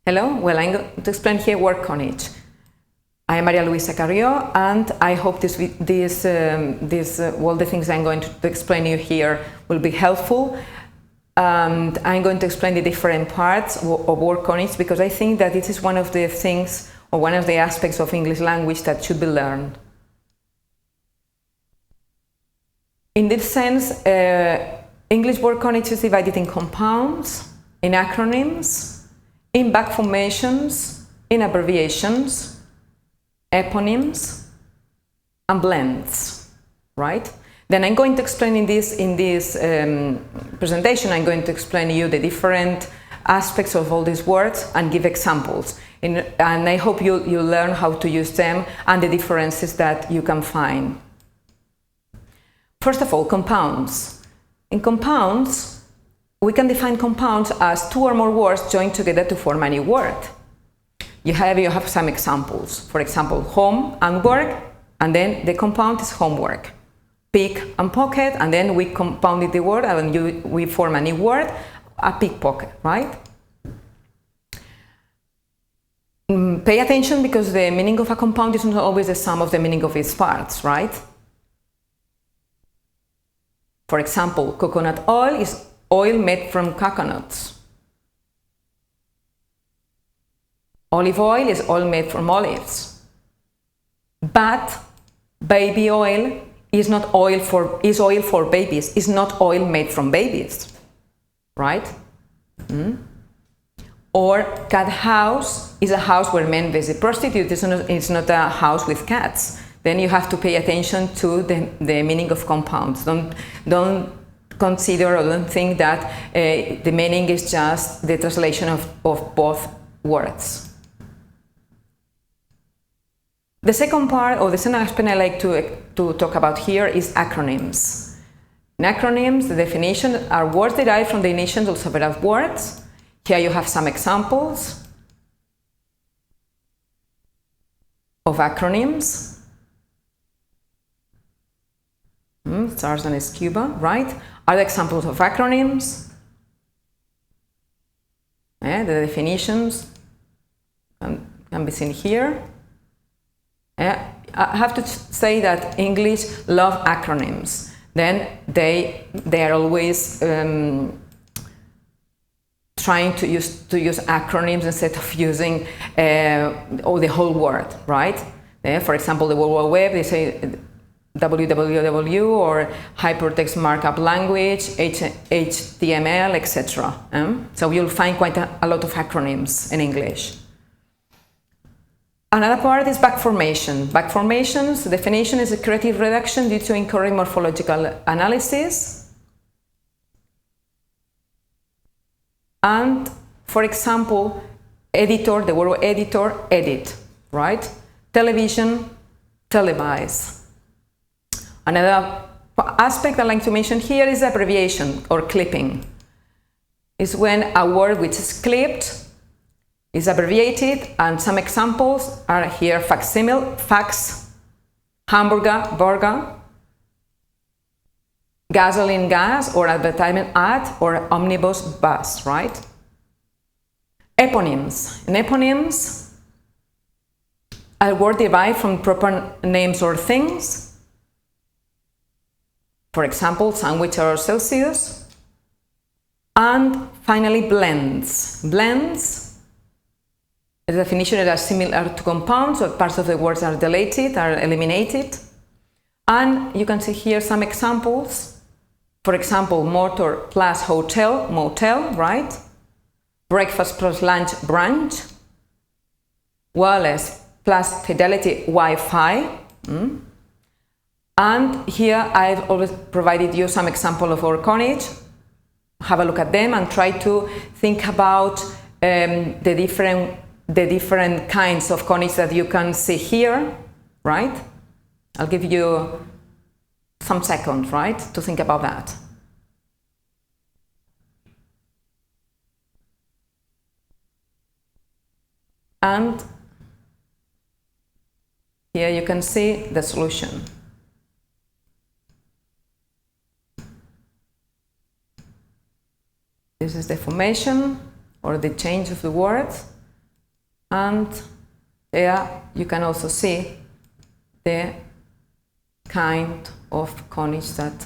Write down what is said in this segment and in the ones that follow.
Hello, well, I'm going to explain here word Coinage. I am Maria Luisa Carrió, and I hope the things I'm going to explain you here will be helpful. And I'm going to explain the different parts of word Coinage because I think that it is one of the things or one of the aspects of English language that should be learned. In this sense, English word Coinage is divided in compounds, in acronyms, in back formations, in abbreviations, eponyms, and blends, right? Then I'm going to explain in this presentation, I'm going to explain to you the different aspects of all these words and give examples. And I hope you learn how to use them and the differences that you can find. First of all, compounds. In compounds, we can define compounds as two or more words joined together to form a new word. You have some examples. For example, home and work, and then the compound is homework. Pick and pocket, and then we compounded the word and we form a new word, a pickpocket, right? Pay attention because the meaning of a compound is not always the sum of the meaning of its parts, right? For example, coconut oil is oil made from coconuts. Olive oil is oil made from olives. But baby oil is oil for babies. It's not oil made from babies, right? Or cat house is a house where men visit prostitutes. It's not a house with cats. Then you have to pay attention to the meaning of compounds. Don't consider or don't think that the meaning is just the translation of both words. The second part, or the second aspect I like to talk about here is acronyms. In acronyms, the definition are words derived from the initials of several words. Here you have some examples of acronyms. SARS and scuba, right? Other examples of acronyms. The definitions can be seen here. I have to say that English love acronyms. Then they are always trying to use acronyms instead of using the whole word, right? For example, the World Wide Web, they say www or hypertext markup language, HTML, etc. So you'll find quite a lot of acronyms in English. Another part is back formation. Back formations, the definition is a creative reduction due to incorrect morphological analysis. And, for example, editor, the word editor, edit, right? Television, televise. Another aspect I'd like to mention here is abbreviation or clipping. It's when a word which is clipped is abbreviated, and some examples are here: facsimile, fax, hamburger, burger, gasoline, gas, or advertisement ad, or omnibus bus, right? Eponyms. In eponyms, a word derived from proper names or things. For example, sandwich or Celsius. And finally, blends. Blends, the definition is similar to compounds, so parts of the words are deleted, are eliminated. And you can see here some examples. For example, motor plus hotel, motel, right? Breakfast plus lunch, brunch. Wireless plus fidelity, Wi-Fi. And here I've always provided you some example of our Coinage. Have a look at them and try to think about the different kinds of Coinage that you can see here, right? I'll give you some seconds, right, to think about that. And here you can see the solution. This is the formation or the change of the words. And there you can also see the kind of coinage that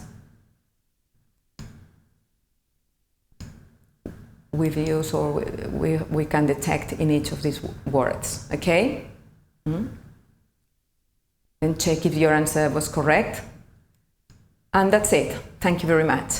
we've used or we can detect in each of these words, okay? Then check if your answer was correct. And that's it. Thank you very much.